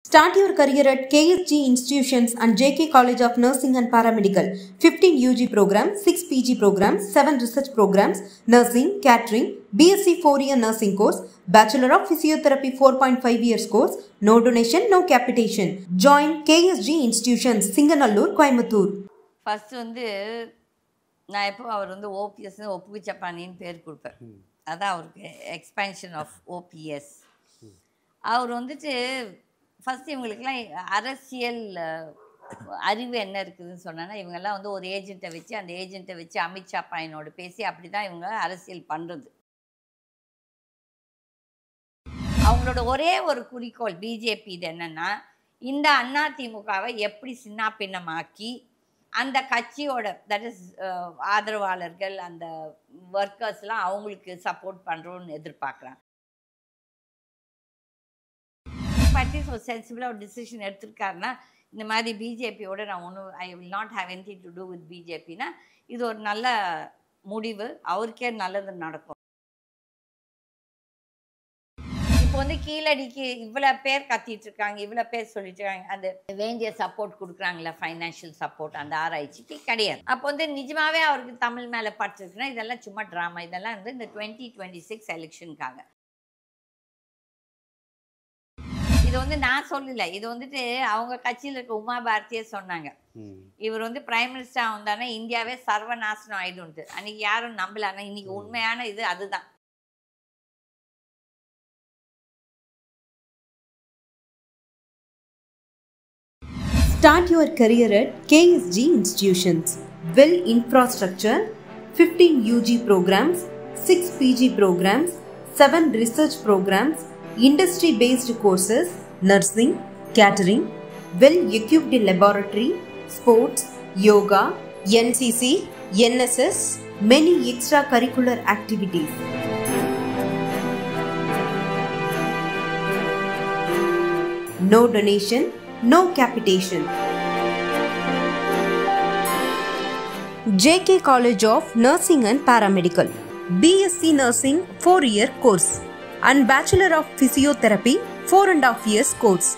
Start your career at KSG Institutions and JK College of Nursing and Paramedical. 15 UG programs, 6 PG programs, 7 research programs, nursing, catering, BSc 4-year nursing course, Bachelor of Physiotherapy 4.5 years course, no donation, no capitation. Join KSG Institutions, Singanallur, Coimbatore. First நான் எப்போ அவர் ஓபிஎஸ்னு ஒப்புக்கு சப்பானின்னு பேர் கொடுப்பேன். அதான் அவருக்கு expansion of OPS. அவர் first இவங்களுக்கெல்லாம் அரசியல் அறிவு என்ன இருக்குதுன்னு சொன்னான்னா, இவங்கெல்லாம் ஒரு ஏஜெண்ட்டை வச்சு அந்த ஏஜெண்ட்டை வச்சு அமித்ஷா பையனோடு பேசி அப்படி தான் இவங்க அரசியல் பண்ணுறது. அவங்களோட ஒரே ஒரு குறிக்கோள் பிஜேபி இது என்னென்னா, இந்த அதிமுகவை எப்படி சின்ன பின்னமாக்கி அந்த கட்சியோட தட் இஸ் ஆதரவாளர்கள் அந்த ஒர்க்கர்ஸ்லாம் அவங்களுக்கு சப்போர்ட் பண்ணுறோன்னு எதிர்பார்க்குறாங்க. அட்லீஸ்ட் ஒரு சென்சிபிளாக ஒரு டிசிஷன் எடுத்திருக்காருன்னா, இந்த மாதிரி பிஜேபியோட நான் I will not have anything to do with பிஜேபின்னா இது ஒரு நல்ல முடிவு, அவருக்கே நல்லது நடக்கும். இப்போ கீழடிக்கு இவ்வளோ பேர் கத்திட்டு இருக்காங்க, இவ்வளோ பேர் சொல்லிட்டு இருக்காங்க, அந்த வேண்டிய சப்போர்ட் கொடுக்குறாங்களா ஃபைனான்ஷியல் சப்போர்ட் அந்த ஆராய்ச்சிக்கு கிடையாது. அப்போ நிஜமாவே அவருக்கு தமிழ் மேலே பட்டுருக்குன்னா இதெல்லாம் சும்மா ட்ராமா. இதெல்லாம் இந்த 2026 எலெக்ஷனுக்காக. இது நான் சொல்லல, இது அவங்க கட்சியில் இருக்க உமா பாரதியே சொன்னாங்க. இவர் பிரைம் மினிஸ்டர் வந்தானே இந்தியாவே சர்வநாசனம் ஆயிடும்ட்டு. அன்னைக்கு யாரும் நம்பல. ஆனால் இன்னைக்கு உண்மையான இது அதுதான். Start your career at KSG Institutions. Well infrastructure, 15 UG programs, 6 PG programs, 7 research programs, industry-based courses, nursing, catering, well-equipped laboratory, sports, yoga, NCC, NSS, many extracurricular activities. No donation, no capitation. JK College of Nursing and Paramedical. BSc Nursing 4-year course and Bachelor of Physiotherapy 4.5 years course.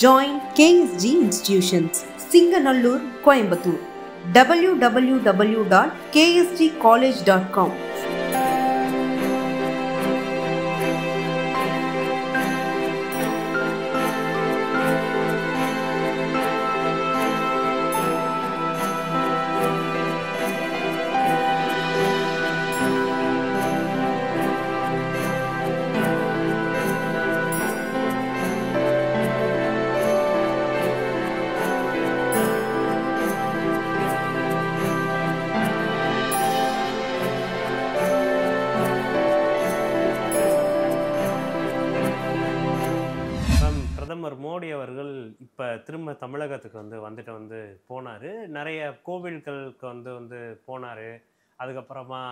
Join KSG Institutions, Singanallur, Coimbatore. www.ksgcollege.com. பிரதமர் மோடி அவர்கள் இப்போ திரும்ப தமிழகத்துக்கு வந்துட்டு போனார். நிறைய கோவில்களுக்கு போனார். அதுக்கப்புறமா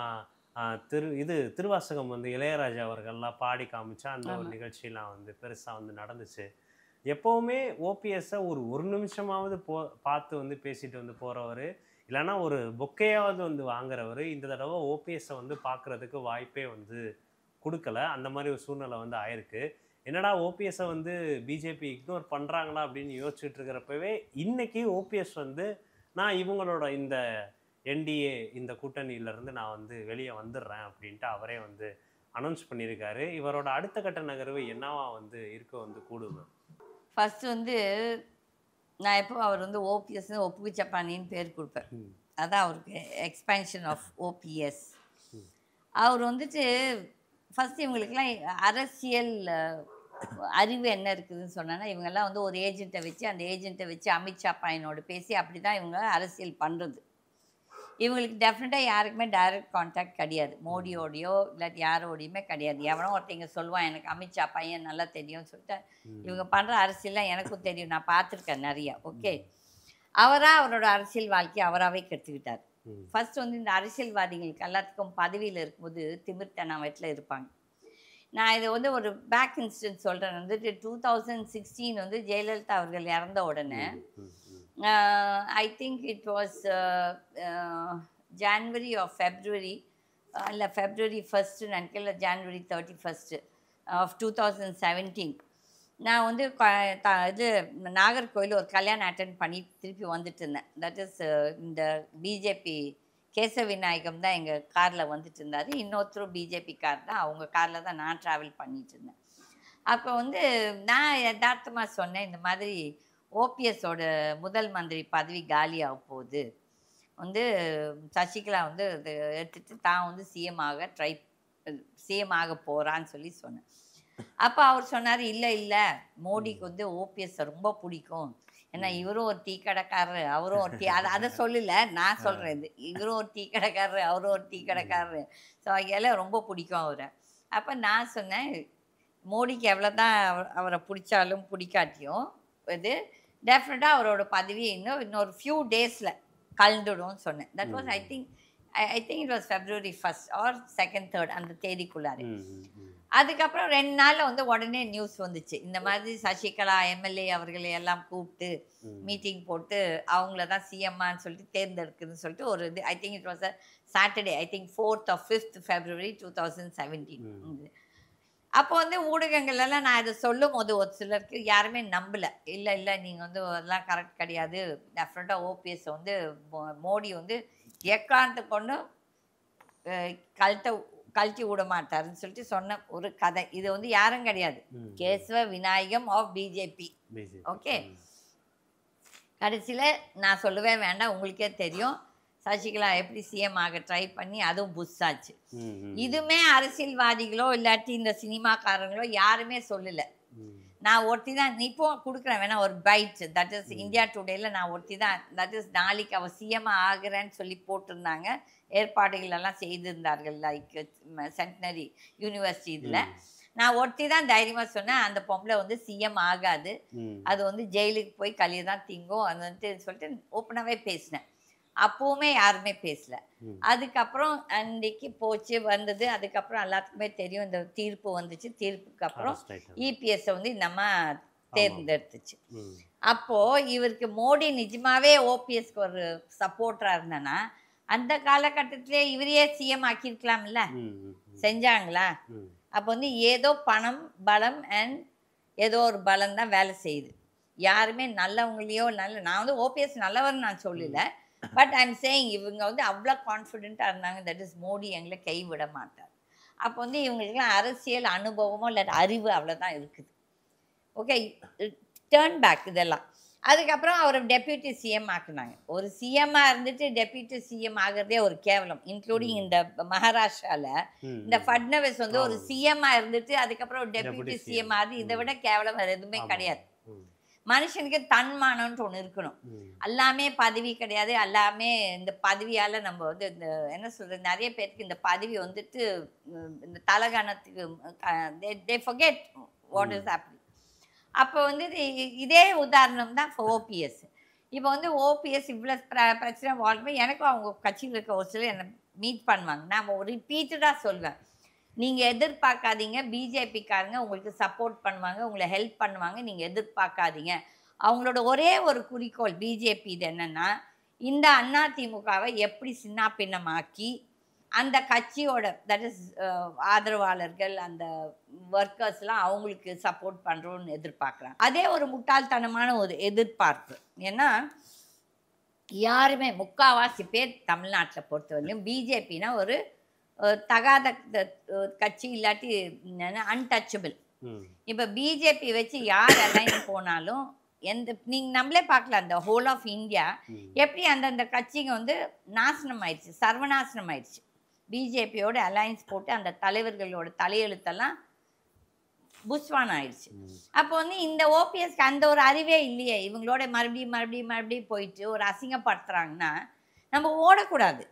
திருவாசகம் இளையராஜா அவர்கள்லாம் பாடி காமிச்சா அந்த ஒரு நிகழ்ச்சியெலாம் பெருசாக நடந்துச்சு. எப்போவுமே ஓபிஎஸ்ஸை ஒரு நிமிஷமாவது பார்த்து பேசிட்டு போகிறவர், இல்லைன்னா ஒரு பொக்கையாவது வாங்குறவர். இந்த தடவை ஓபிஎஸ்ஸை பார்க்குறதுக்கு வாய்ப்பே கொடுக்கல. அந்த மாதிரி ஒரு சூழ்நிலை ஆயிருக்கு. என்னடா ஓபிஎஸ்ஸை பிஜேபி இக்னோர் பண்ணுறாங்களா அப்படின்னு யோசிச்சுட்டு இருக்கிறப்பவே இன்னைக்கு ஓபிஎஸ் நான் இவங்களோட இந்த என்டிஏ இந்த கூட்டணியிலேருந்து நான் வெளியே வந்துடுறேன் அப்படின்ட்டு அவரே அனௌன்ஸ் பண்ணியிருக்காரு. இவரோட அடுத்த கட்ட நகர்வு என்னவா இருக்க கூடுது? ஃபஸ்ட்டு நான் எப்போ அவர் ஓபிஎஸ்னு ஒப்புக்கு சப்பானின்னு பேர் கொடுப்பேன். அதான் அவருக்கு எக்ஸ்பேன்ஷன் ஆஃப் ஓபிஎஸ். அவர் ஃபஸ்ட்டு இவங்களுக்கெல்லாம் அரசியல் அறிவு என்ன இருக்குதுன்னு சொன்னான்னா, இவங்கெல்லாம் ஒரு ஏஜெண்ட்டை வச்சு அந்த ஏஜெண்ட்டை வச்சு அமித்ஷா பையனோடு பேசி அப்படி தான் இவங்க அரசியல் பண்ணுறது. இவங்களுக்கு டெஃபினட்டாக யாருக்குமே டைரக்ட் கான்டாக்ட் கிடையாது. மோடியோடையோ இல்லாட்டி யாரோடையுமே கிடையாது. எவனோ ஒருத்தங்க சொல்லுவான் எனக்கு அமித்ஷா பையன் நல்லா தெரியும்னு சொல்லிட்டு இவங்க பண்ணுற அரசியல்லாம் எனக்கும் தெரியும், நான் பார்த்துருக்கேன் நிறையா. ஓகே, அவரோட அரசியல் வாழ்க்கையை அவராகவே கற்றுக்கிட்டார். ஃபஸ்ட்டு இந்த அரசியல்வாதிகளுக்கு எல்லாத்துக்கும் பதவியில் இருக்கும்போது திமிர்த்தனவற்றில் இருப்பாங்க. நான் இதை ஒரு பேக் இன்சிடென்ட் சொல்கிறேன். 2016 ஜெயலலிதா அவர்கள் இறந்த உடனே I think it was January or February, இல்லை ஃபெப்ரவரி 1 நினைக்கல, ஜான்வரி 31 ஆஃப் 2017 நான் வந்து இது நாகர்கோவில் ஒரு கல்யாணம் அட்டென்ட் பண்ணி திருப்பி வந்துட்டு இருந்தேன். தட் இஸ் இந்த பிஜேபி கேசவ விநாயகம் தான் எங்கள் காரில் வந்துட்டு இருந்தார். இன்னொருத்தரும் பிஜேபி கார் தான், அவங்க காரில் தான் நான் ட்ராவல் பண்ணிட்டு இருந்தேன். அப்போ வந்து நான் யதார்த்தமாக சொன்னேன், இந்த மாதிரி ஓபிஎஸோட முதல் மந்திரி பதவி காலியாக போகுது, வந்து சசிகலா வந்து இது எடுத்துட்டு தான் வந்து சிஎம் ஆக போகிறான்னு சொல்லி சொன்னேன். அப்போ அவர் சொன்னார், இல்லை மோடிக்கு வந்து ஓபிஎஸ் ரொம்ப பிடிக்கும், ஏன்னா இவரும் ஒரு டீ கடைக்காரரு, அவரும் ஒரு அதை சொல்லலை, நான் சொல்கிறேன், இது இவரும் ஒரு டீ கடைக்காரரு, அவரும் ஒரு டீ கடைக்காரரு, ஸோ அதெல்லாம் ரொம்ப பிடிக்கும் அவரை. அப்போ நான் சொன்னேன், மோடிக்கு எவ்வளோ தான் அவரை பிடிச்சாலும் பிடிக்காட்டியும் இது டெஃபினட்டாக அவரோட பதவி இன்னொரு ஃபியூ டேஸில் கலந்துடும்னு சொன்னேன். That was I think it was February 1st or 2nd 3rd அந்த தேதிக்குள்ளாரு. அதுக்கப்புறம் 2 நாளில் வந்து உடனே நியூஸ் வந்துச்சு, இந்த மாதிரி சசிகலா எம்எல்ஏ அவர்களை எல்லாம் கூப்பிட்டு மீட்டிங் போட்டு அவங்கள தான் சிஎம்மான்னு சொல்லிட்டு தேர்ந்தெடுக்குதுன்னு சொல்லிட்டு ஒரு இது. ஐ think it was a Saturday, I think 4th or 5th February 2017. அப்போ வந்து ஊடகங்கள்லாம் நான் இதை சொல்லும் போது ஒரு சிலருக்கு யாருமே நம்பலை. இல்லை நீங்கள் வந்து அதெல்லாம் கரெக்ட் கிடையாது, டெஃபினட்டாக ஓபிஎஸ் வந்து மோடி வந்து எக்காரணத்தை கொண்டு கழட்டி விட மாட்டாருன்னு சொல்லிட்டு சொன்ன ஒரு கதை. இது வந்து யாரும் கிடையாது, Kesava Vinayagam of BJP. Okay, கடைசியில் நான் சொல்லவே வேண்டாம், உங்களுக்கே தெரியும் சசிகலா எப்படி சிஎம் ஆக ட்ரை பண்ணி அதுவும் புஷ் ஆச்சு. இதுவுமே அரசியல்வாதிகளோ இல்லாட்டி இந்த சினிமாக்காரங்களோ யாருமே சொல்லலை. நான் ஒருத்தி தான் இப்போ கொடுக்குறேன் வேணா ஒரு பைட், தட் இஸ் இந்தியா டுடேல நான் ஒருத்தி தான், தட் இஸ் நாளைக்கு அவள் சிஎம் ஆகிறேன்னு சொல்லி போட்டிருந்தாங்க, ஏற்பாடுகள் எல்லாம் செய்திருந்தார்கள், லைக் சென்டினரி யூனிவர்சிட்டி. இதில் நான் ஒருத்தி தான் தைரியமாக சொன்னேன், அந்த பொம்பளை வந்து சிஎம் ஆகாது, அது வந்து ஜெயிலுக்கு போய் களியை தான் திங்கும் அது வந்துட்டு சொல்லிட்டு ஓப்பனாகவே பேசினேன். அப்போவுமே யாருமே பேசல. அதுக்கப்புறம் அன்றைக்கு போச்சு வந்தது, அதுக்கப்புறம் எல்லாத்துக்குமே தெரியும் இந்த தீர்ப்பு வந்துச்சு. தீர்ப்புக்கு அப்புறம் இபிஎஸ் வந்து நம்ம தேர்ந்தெடுத்துச்சு. அப்போ இவருக்கு மோடி நிஜமாவே ஓபிஎஸ்க்கு ஒரு சப்போர்ட்டரா இருந்தனா அந்த காலகட்டத்திலே இவரையே சிஎம் ஆக்கியிருக்கலாம்ல, செஞ்சாங்களா? அப்போ வந்து ஏதோ பணம் பலம் அண்ட் ஏதோ ஒரு பலம் தான் வேலை செய்யுது. யாருமே நல்லவங்களையோ நான் வந்து ஓபிஎஸ் நல்லவர்னு நான் சொல்லலை, பட் ஐம் சேயிங் இவங்க வந்து அவ்வளோ கான்ஃபிடென்ட்டாக இருந்தாங்க, தட் இஸ் மோடி எங்களை கைவிட மாட்டார். அப்போ வந்து இவங்களுக்குலாம் அரசியல் அனுபவமோ இல்லாட்டி அறிவு அவ்வளோதான் இருக்குது. ஓகே, டேர்ன் பேக் இதெல்லாம். அதுக்கப்புறம் அவர் டெப்யூட்டி சிஎம் ஆக்குனாங்க. ஒரு சிஎம்மாக இருந்துட்டு டெப்யூட்டி சிஎம் ஆகிறதே ஒரு கேவலம். இன்க்ளூடிங் இந்த மகாராஷ்டிராவில் இந்த ஃபட்னவிஸ் வந்து ஒரு சிஎம்மாக இருந்துட்டு அதுக்கப்புறம் ஒரு டெப்யூட்டி சிஎம் ஆகுது, இதை விட கேவலம் வேறு எதுவுமே கிடையாது. மனுஷனுக்கு தன்மானம்ன்ட்டு ஒன்று இருக்கணும். எல்லாமே பதவி கிடையாது, எல்லாமே இந்த பதவியால் நம்ம வந்து இந்த என்ன சொல்கிறது, நிறைய பேருக்கு இந்த பதவி வந்துட்டு இந்த தலகணத்துக்கு they forget what is happening. அப்போ வந்து இதே உதாரணம் தான் ஓபிஎஸ். இப்போ வந்து ஓபிஎஸ் இவ்வளோ பிரச்சனை வாழ்க்கை எனக்கும் அவங்க கட்சியில் இருக்க ஒரு சிலர் என்னை மீட் பண்ணுவாங்க. நான் ரிப்பீட்டடாக சொல்வேன், நீங்கள் எதிர்பார்க்காதீங்க, பிஜேபிக்காரங்க உங்களுக்கு சப்போர்ட் பண்ணுவாங்க, உங்களை ஹெல்ப் பண்ணுவாங்க, நீங்கள் எதிர்பார்க்காதீங்க. அவங்களோட ஒரே ஒரு குறிக்கோள் பிஜேபி இது என்னென்னா, இந்த அதிமுகவை எப்படி சின்ன பின்னமாக்கி அந்த கட்சியோட தட் இஸ் ஆதரவாளர்கள் அந்த ஒர்க்கர்ஸ்லாம் அவங்களுக்கு சப்போர்ட் பண்ணுறோன்னு எதிர்பார்க்குறாங்க. அதே ஒரு முட்டாள்தனமான ஒரு எதிர்பார்ப்பு. ஏன்னா யாருமே முக்கால்வாசி பேர் தமிழ்நாட்டில் பொறுத்தவரையிலும் பிஜேபினா ஒரு தகாத கட்சி, இல்லாட்டி அன்டச்சபிள். இப்போ பிஜேபி வச்சு யார் அலைன் போனாலும் நீங்கள் நம்மளே பார்க்கலாம், அந்த ஹோல் ஆஃப் இந்தியா எப்படி அந்தந்த கட்சிங்க வந்து நாசனம் ஆயிடுச்சு, சர்வநாசனம் ஆயிடுச்சு. பிஜேபியோட அலைன்ஸ் போட்டு அந்த தலைவர்களோட தலையெழுத்தெல்லாம் புஷ்வான் ஆயிடுச்சு. அப்போ வந்து இந்த ஓபிஎஸ்க்கு அந்த ஒரு அறிவே இல்லையே, இவங்களோட மறுபடியும் போயிட்டு ஒரு அசிங்கப்படுத்துறாங்கன்னா நம்ம ஓடக்கூடாது.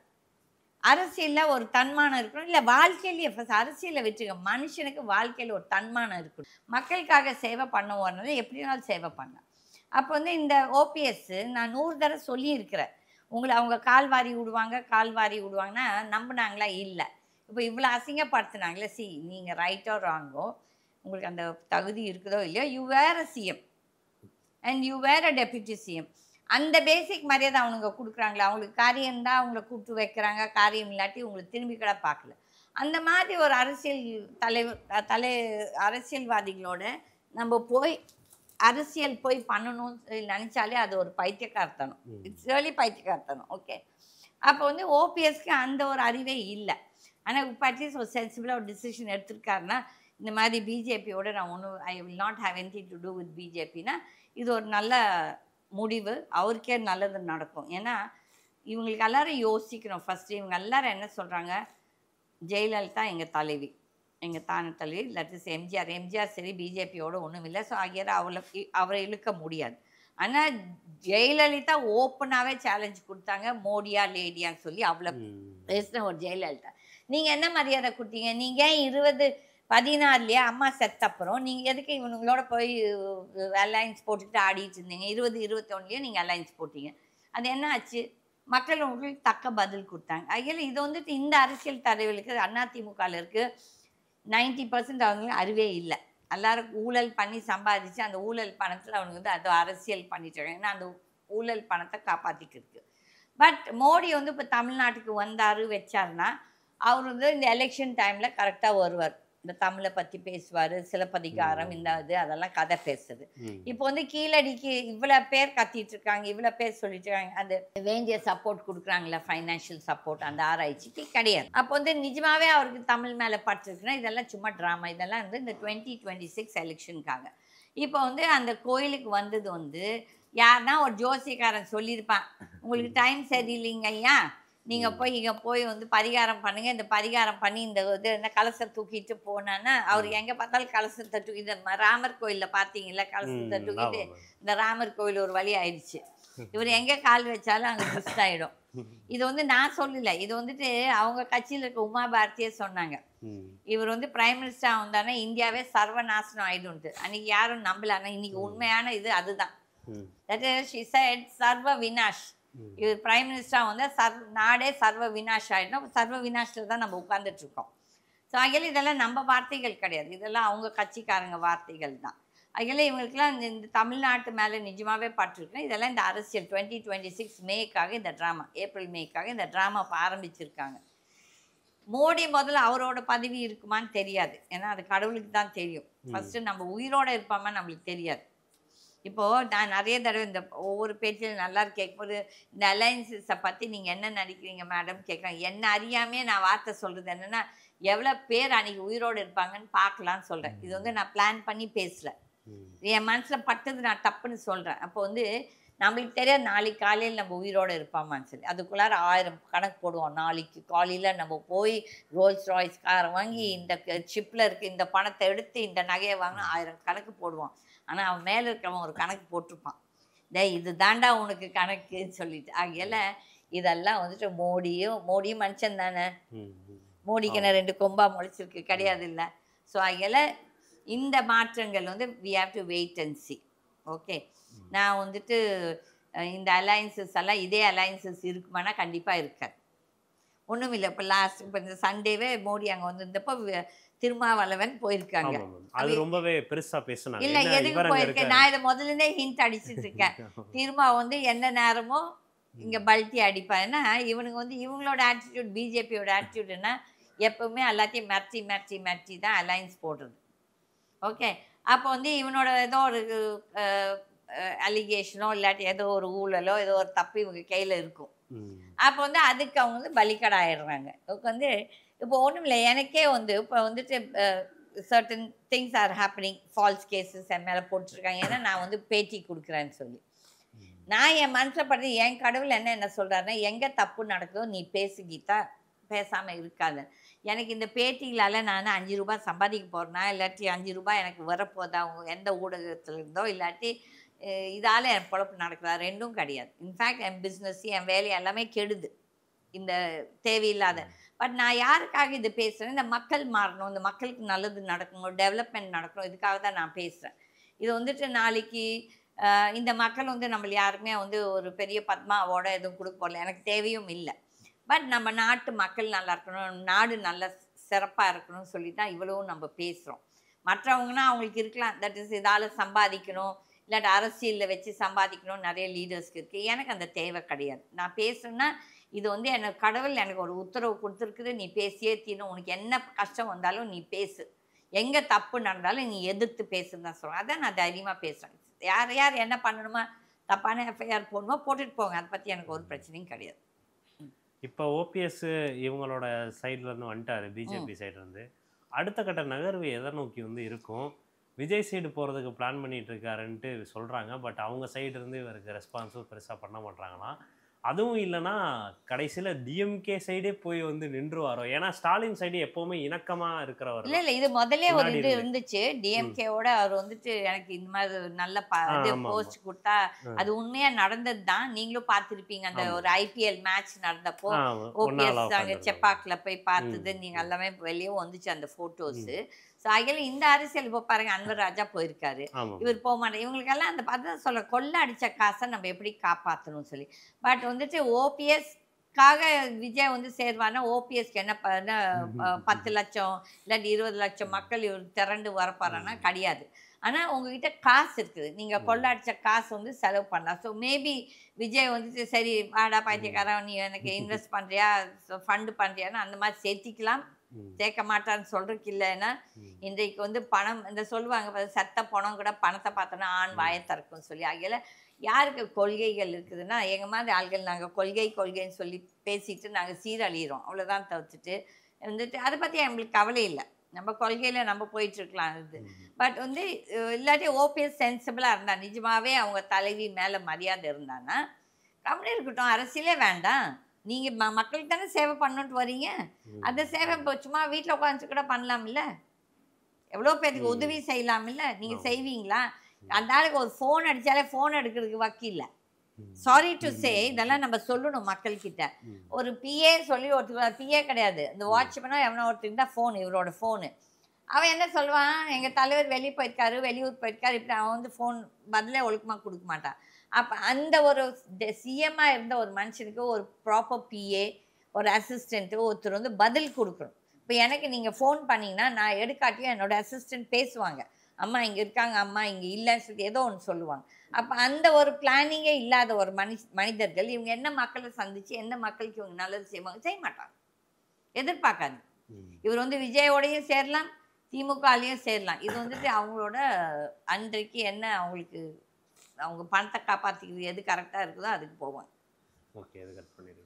அரசியலில் ஒரு தன்மானம் இருக்கணும், இல்லை வாழ்க்கையிலேயே ஃபஸ்ட் அரசியலை வச்சுக்க. மனுஷனுக்கு வாழ்க்கையில் ஒரு தன்மானம் இருக்கணும். மக்களுக்காக சேவை பண்ண வரனால எப்படினாலும் சேவை பண்ணலாம். அப்போ வந்து இந்த ஓபிஎஸ் நான் 100 தடவை சொல்லியிருக்கிறேன், உங்களை அவங்க கால்வாரி விடுவாங்கன்னா நம்பினாங்களா? இல்லை. இப்போ இவ்வளோ அசிங்கப்படுத்தினாங்களே, நீங்கள் ரைட்டோ ராங்கோ, உங்களுக்கு அந்த தகுதி இருக்குதோ இல்லையோ, you were a CM and you were a deputy CM. அந்த பேசிக் மரியாதை அவனுங்க கொடுக்குறாங்களா? அவங்களுக்கு காரியம் இருந்தால் அவங்கள கூப்பிட்டு வைக்கிறாங்க, காரியம் இல்லாட்டி உங்களுக்கு திரும்பி கூட பார்க்கல. அந்த மாதிரி ஒரு அரசியல்வாதிகளோட நம்ம போய் அரசியல் போய் பண்ணணும்னு நினச்சாலே அது ஒரு பைத்தியக்காரத்தனம். இட்ஸ் ரியலி பைத்தியக்காரத்தனம். ஓகே, அப்போ வந்து ஓபிஎஸ்க்கு அந்த ஒரு அறிவே இல்லை. ஆனால் இப்போ அட்லீஸ்ட் ஒரு சென்சிபிளாக ஒரு டிசிஷன் எடுத்திருக்காருன்னா, இந்த மாதிரி பிஜேபியோட நான் ஒன்றும் I will not have anything to do with பிஜேபின்னா இது ஒரு நல்ல முடிவு, அவருக்கே நல்லது நடக்கும். ஏன்னா இவங்களுக்கு எல்லாரும் யோசிக்கணும். ஃபஸ்ட்டு இவங்க எல்லாரும் என்ன சொல்கிறாங்க, ஜெயலலிதா எங்கள் தலைவி, எங்கள் தான தலைவி, தட் இஸ் எம்ஜிஆர் சரி பிஜேபியோட ஒன்றும் இல்லை. ஸோ ஆகியோட அவரை இழுக்க முடியாது. ஆனால் ஜெயலலிதா ஓப்பனாகவே சேலஞ்ச் கொடுத்தாங்க, மோடியா லேடியான்னு சொல்லி அவ்வளோ பேசின ஒரு ஜெயலலிதா. நீங்கள் என்ன மரியாதை கொடுத்தீங்க? நீங்கள் 2016 அம்மா செத்தப்புறம் நீங்கள் எதுக்கு இவனுங்களோட போய் அலையன்ஸ் போட்டுட்டு ஆடிட்டு இருந்தீங்க? 2021 நீங்கள் அலையன்ஸ் போட்டீங்க. அது என்ன ஆச்சு? மக்கள் உங்களுக்கு தக்க பதில் கொடுத்தாங்க. அதில் இது வந்துட்டு இந்த அரசியல் தலைவர்களுக்கு அதிமுகவில் இருக்குது 90% அவங்களுக்கு அறிவே இல்லை. எல்லாரும் ஊழல் பண்ணி சம்பாதிச்சு அந்த ஊழல் பணத்தில் அவனுக்கு வந்து அது அரசியல் பண்ணிட்டாங்க. ஏன்னா அந்த ஊழல் பணத்தை காப்பாற்றிக்கிறதுக்கு. பட் மோடி வந்து இப்போ தமிழ்நாட்டுக்கு வந்தார் வச்சாருன்னா அவர் வந்து இந்த எலெக்ஷன் டைமில் கரெக்டாக வருவார். இந்த தமிழை பற்றி பேசுவார், சிலப்பதிகாரம் இந்த இது அதெல்லாம் கதை பேசுறது. இப்போ வந்து கீழடிக்கு இவ்வளோ பேர் கத்திட்டு இருக்காங்க, இவ்வளோ பேர் சொல்லிட்டு இருக்காங்க, அந்த வேண்டிய சப்போர்ட் கொடுக்குறாங்களா ஃபைனான்ஷியல் சப்போர்ட் அந்த ஆராய்ச்சிக்கு கிடையாது. அப்போ வந்து நிஜமாவே அவருக்கு தமிழ் மேலே பட்டிருக்குன்னா இதெல்லாம் சும்மா ட்ராமா. இதெல்லாம் வந்து இந்த 2026 எலெக்ஷனுக்காக. இப்போ வந்து அந்த கோயிலுக்கு வந்தது வந்து யாருன்னா ஒரு ஜோசியக்காரன் சொல்லியிருப்பான், உங்களுக்கு டைம் சரியில்லைங்க ஐயா, நீங்கள் போய் இங்கே போய் வந்து பரிகாரம் பண்ணுங்கள், இந்த பரிகாரம் பண்ணி இந்த இது என்ன கலசத்தை தூக்கிட்டு போனான்னா அவர் எங்கே பார்த்தாலும் கலசத்தை தூக்கிட்டு, ராமர் கோயிலில் பார்த்தீங்களா கலசத்தை தூக்கிட்டு இந்த ராமர் கோயில் ஒரு வழி ஆயிடுச்சு. இவர் எங்கே கால் வச்சாலும் அங்கே மிஸ் ஆகிடும். இது வந்து நான் சொல்லலை, இது வந்துட்டு அவங்க கட்சியில் இருக்க உமா பாரதியே சொன்னாங்க. இவர் வந்து பிரைம் மினிஸ்டர் வந்தானே இந்தியாவே சர்வநாசனம் ஆயிடும்ட்டு. அன்னைக்கு யாரும் நம்பல. ஆனால் இன்னைக்கு உண்மையான இது அதுதான். தட் இஸ் ஷி செட் சர்வ வினாஷ். இவர் பிரைம் மினிஸ்டராக வந்து நாடே சர்வ வினாஷ் ஆகிடும். சர்வ வினாஷில் தான் நம்ம உட்காந்துட்டு இருக்கோம். ஸோ அதில் இதெல்லாம் நம்ம வார்த்தைகள் கிடையாது, இதெல்லாம் அவங்க கட்சிக்காரங்க வார்த்தைகள் தான். அதில் இவங்களுக்குலாம் இந்த தமிழ்நாட்டு மேலே நிஜமாகவே பட்டிருக்குன்னா இதெல்லாம் இந்த அரசியல் 2026 மேக்காக இந்த ட்ராமா, ஏப்ரல் மேக்காக இந்த ட்ராமா ஆரம்பிச்சிருக்காங்க. மோடி முதல்ல அவரோட பதவி இருக்குமான்னு தெரியாது, ஏன்னா அது கடவுளுக்கு தான் தெரியும். ஃபஸ்ட்டு நம்ம உயிரோடு இருப்பாமல் நம்மளுக்கு தெரியாது. இப்போது நான் நிறைய தடவை இந்த ஒவ்வொரு பேச்சில் நல்லா கேட்கும்போது இந்த அலையன்ஸை பற்றி நீங்கள் என்ன நினைக்கிறீங்க மேடம் கேட்குறாங்க. என்ன அறியாமே நான் வார்த்தை சொல்கிறது என்னென்னா எவ்வளோ பேர் அன்றைக்கி உயிரோடு இருப்பாங்கன்னு பார்க்கலான்னு சொல்கிறேன். இது வந்து நான் பிளான் பண்ணி பேசலை, என் மனசில் பட்டது நான் தப்புன்னு சொல்கிறேன். அப்போ வந்து நம்மளுக்கு தெரியாது நாளைக்கு காலையில் நம்ம உயிரோடு இருப்பாமான்னு சொல்லி. அதுக்குள்ளார 1000 கணக்கு போடுவோம். நாளைக்கு காலையில் நம்ம போய் ரோல்ஸ் ராய்ஸ் காரை வாங்கி இந்த ஷிப்பில் இருக்க இந்த பணத்தை எடுத்து இந்த நகையை வாங்கினா 1000 கணக்கு போடுவோம். ஆனால் அவன் மேலே இருக்கிறவன் ஒரு கணக்கு போட்டிருப்பான், இது தாண்டா உனக்கு கணக்குன்னு சொல்லிட்டு. ஆகையால் இதெல்லாம் வந்துட்டு மோடியும் மனுஷன் தானே, மோடிக்கு என்ன 2 கொம்பா முளைச்சிருக்கு கிடையாது இல்லை. ஸோ ஆகையால் இந்த மாற்றங்கள் வந்து we have to wait and see. Okay, நான் வந்துட்டு இந்த அலையன்சஸ் எல்லாம் இதே அலையன்சஸ் இருக்குமானா கண்டிப்பாக இருக்காது. ஒன்றும் இல்லை. இப்போ இப்போ இந்த சண்டேவே மோடி அங்கே வந்திருந்தப்போ திருமாவளவன் போயிருக்காங்க. அது ரொம்பவே பெருசா பேசுனாங்க. இல்ல எதுக்கு போயிருக்கேன் நான் இதை முதல்ல ஹிண்ட் அடிச்சுட்டு இருக்கேன். திருமா வந்து எந்த நேரமும் இங்க பல்ட்டி அடிப்பேன். ஏன்னா இவனுக்கு வந்து இவங்களோட ஆட்டிடியூட், பிஜேபியோட ஆட்டிடியூட்னா எப்பவுமே எல்லாத்தையும் மிரட்டி தான் அலையன்ஸ் போடுறது. ஓகே, அப்போ வந்து இவனோட ஏதோ ஒரு அலிகேஷனோ இல்லாட்டி ஏதோ ஒரு ஊழலோ ஏதோ ஒரு தப்பு இவங்க கையில் இருக்கும். அப்போ வந்து அதுக்கு அவங்க வந்து பலிக்கடாயிடுறாங்க. வந்து இப்போ ஒன்றும் இல்லை, எனக்கே வந்து இப்போ வந்துட்டு certain things are happening, false cases என் மேலே போட்டுருக்காங்க. ஏன்னா நான் வந்து பேட்டி கொடுக்குறேன்னு சொல்லி நான் என் மனசில் படுறது, என் கடவுள் என்ன சொல்கிறாருன்னா, எங்கே தப்பு நடக்குதோ நீ பேசு கீதா, பேசாமல் இருக்காது. எனக்கு இந்த பேட்டிகளால் நான் 5 ரூபாய் சம்பாதிக்க போகிறேன்னா இல்லாட்டி 5 ரூபாய் எனக்கு வரப்போதா அவங்க எந்த ஊடகத்தில் இருந்தோ இல்லாட்டி இதால் என் பொழப்பு நடக்குதா, ரெண்டும் கிடையாது. இன்ஃபேக்ட் என் பிஸ்னஸ் என் வேலை எல்லாமே கெடுது இந்த தேவையில்லாத. பட் நான் யாருக்காக இது பேசுகிறேன், இந்த மக்கள் மாறணும், இந்த மக்களுக்கு நல்லது நடக்கணும், டெவலப்மெண்ட் நடக்கணும், இதுக்காக தான் நான் பேசுகிறேன். இது வந்துட்டு நாளைக்கு இந்த மக்கள் வந்து நம்மள யாருமே வந்து ஒரு பெரிய பத்மாவோட எதுவும் கொடுக்க போகல, எனக்கு தேவையும் இல்லை. பட் நம்ம நாட்டு மக்கள் நல்லா இருக்கணும், நாடு நல்ல சிறப்பாக இருக்கணும்னு சொல்லி தான் இவ்வளவும் நம்ம பேசுகிறோம். மற்றவங்கன்னா அவங்களுக்கு இருக்கலாம், தட் இஸ் இதால் சம்பாதிக்கணும் இல்லாட்டி அரசியலில் வச்சு சம்பாதிக்கணும், நிறைய லீடர்ஸ்க்கு இருக்குது. எனக்கு அந்த தேவை கிடையாது. நான் பேசுகிறேன்னா இது வந்து எனக்கு கடவுள் எனக்கு ஒரு உத்தரவு கொடுத்துருக்குது, நீ பேசியே தீரணும், உனக்கு என்ன கஷ்டம் வந்தாலும் நீ பேசு, எங்கே தப்பு நடந்தாலும் நீ எதிர்த்து பேசுன்னு தான் சொல்கிறேன். அதான் நான் தைரியமாக பேசுகிறேன். யார் யார் என்ன பண்ணணுமா, தப்பான எஃப்ஐஆர் போடணுமோ போட்டுட்டு போங்க, அதை பற்றி எனக்கு ஒரு பிரச்சனையும் கிடையாது. இப்போ ஓபிஎஸ் இவங்களோட சைட்லேருந்து வந்துட்டார், பிஜேபி சைட்லேருந்து. அடுத்த கட்ட நகர்வு எதை நோக்கி வந்து இருக்கும்? விஜய் சைடு போகிறதுக்கு பிளான் பண்ணிட்டு இருக்காருன்ட்டு சொல்கிறாங்க. பட் அவங்க சைடு இருந்து இவருக்கு ரெஸ்பான்ஸும் பெருசாக பண்ண மாட்டாங்களாம். அதுவும் இல்லைன்னா கடைசியில் டிஎம்கே சைடே போய் வந்து நின்றுவாரோ? ஏன்னா ஸ்டாலின் சைடு எப்போவுமே இணக்கமாக இருக்கிறவர். இல்லை இது முதல்ல ஒரு இது இருந்துச்சு டிஎம்கேவோட. அவர் வந்துட்டு எனக்கு இந்த மாதிரி நல்ல இது போஸ்ட் கொடுத்தா அது உண்மையாக நடந்தது தான். நீங்களும் பார்த்துருப்பீங்க அந்த ஒரு ஐபிஎல் மேட்ச் நடந்தப்போ ஓபிஎஸ் அங்கே செப்பாக்கில் போய் பார்த்தது நீங்கள் எல்லாமே வெளியே வந்துச்சு அந்த ஃபோட்டோஸு. ஸோ அதில் இந்த அரசியல் இப்போ பாருங்க, அன்வர் ராஜா போயிருக்காரு, இவர் போக மாட்டேன். இவங்களுக்கெல்லாம் அந்த பார்த்து சொல்ல கொள்ள அடித்த காசை நம்ம எப்படி காப்பாற்றணும்னு சொல்லி. பட் வந்துட்டு ஓபிஎஸ்க்காக விஜய் வந்து சேர்வானா, ஓபிஎஸ்க்கு என்ன 10 லட்சம் இல்லாட்டி 20 லட்சம் மக்கள் இவர் திரண்டு வரப்பாருன்னா கிடையாது. ஆனால் உங்ககிட்ட காசு இருக்குது, நீங்கள் கொள்ளடிச்ச காசு வந்து செலவு பண்ணலாம். ஸோ மேபி விஜய் வந்துட்டு சரி வாடா பைத்தியக்காரன் நீ எனக்கு இன்வெஸ்ட் பண்ணுறியா ஃபண்டு பண்ணுறியான்னு அந்த மாதிரி சேர்த்திக்கலாம். சேர்க்க மாட்டான்னு சொல்றதுக்கு இல்லைன்னா இன்றைக்கு வந்து பணம் இந்த சொல்லுவாங்க சத்த பணம் கூட பணத்தை பார்த்தோன்னா ஆண் வாயை திறக்கும்னு சொல்லி. ஆகையில யாருக்கு கொள்கைகள் இருக்குதுன்னா எங்கள் மாதிரி ஆள்கள் நாங்கள் கொள்கைன்னு சொல்லி பேசிட்டு நாங்கள் சீரழிகிறோம், அவ்வளோதான். தவிர்த்துட்டு வந்துட்டு அதை பற்றி எங்களுக்கு கவலை இல்லை, நம்ம கொள்கையில் நம்ம போயிட்டுருக்கலாம். இது பட் வந்து இல்லாட்டி ஓபிஎஸ் சென்சிபிளாக இருந்தா, நிஜமாகவே அவங்க தலைவி மேலே மரியாதை இருந்தான்னா கம்முனு இருக்கட்டும், அரசியலே வேண்டாம். நீங்கள் மக்களுக்கு தானே சேவை பண்ணணுன்ட்டு வரீங்க, அந்த சேவை சும்மா வீட்டில் உட்காந்து கூட பண்ணலாம்ல, எவ்வளோ பேருக்கு உதவி செய்யலாமில்ல. நீங்கள் செய்வீங்களா? அந்த ஆளுக்கு ஒரு ஃபோன் அடித்தாலே ஃபோன் எடுக்கிறதுக்கு வக்கில்லை. சாரி டு சே, இதெல்லாம் நம்ம சொல்லணும் மக்கள்கிட்ட. ஒரு பிஏ சொல்லி ஒருத்தர் பிஏ கிடையாது, இந்த வாட்ச்மேனோ எவனோ ஒருத்தருக்கு தான் ஃபோன், இவரோட ஃபோனு. அவன் என்ன சொல்லுவான், எங்கள் தலைவர் வெளியே போயிருக்காரு, வெளியூர் போயிருக்காரு, இப்படி அவன் வந்து ஃபோன் பதிலே ஒழுக்கமாக கொடுக்க மாட்டான். அப்போ அந்த ஒரு சிஎம்மாக இருந்த ஒரு மனுஷனுக்கு ஒரு ப்ராப்பர் பிஏ, ஒரு அசிஸ்டண்ட்டு ஒருத்தர் வந்து பதில் கொடுக்கணும். இப்போ எனக்கு நீங்கள் ஃபோன் பண்ணிங்கன்னா நான் எடுக்காட்டியும் என்னோடய அசிஸ்டண்ட் பேசுவாங்க, அம்மா இங்கே இருக்காங்க, அம்மா இங்கே இல்லைன்னு சொல்லி ஏதோ ஒன்று சொல்லுவாங்க. அப்போ அந்த ஒரு பிளானிங்கே இல்லாத ஒரு மனிதர்கள் இவங்க என்ன மக்களை சந்தித்து எந்த மக்களுக்கு இவங்க நல்லது செய்வாங்க? செய்ய மாட்டாங்க, எதிர்பார்க்காது. இவர் வந்து விஜயோடையும் சேரலாம், திமுகலையும் சேரலாம். இது வந்துட்டு அவங்களோட அன்றைக்கு என்ன அவங்களுக்கு அவங்க பணத்தை காப்பாற்றிக்கிறது எது கரெக்டாக இருக்குதோ அதுக்கு போவாங்க. ஓகே, அது கட் பண்ணிடுறேன்.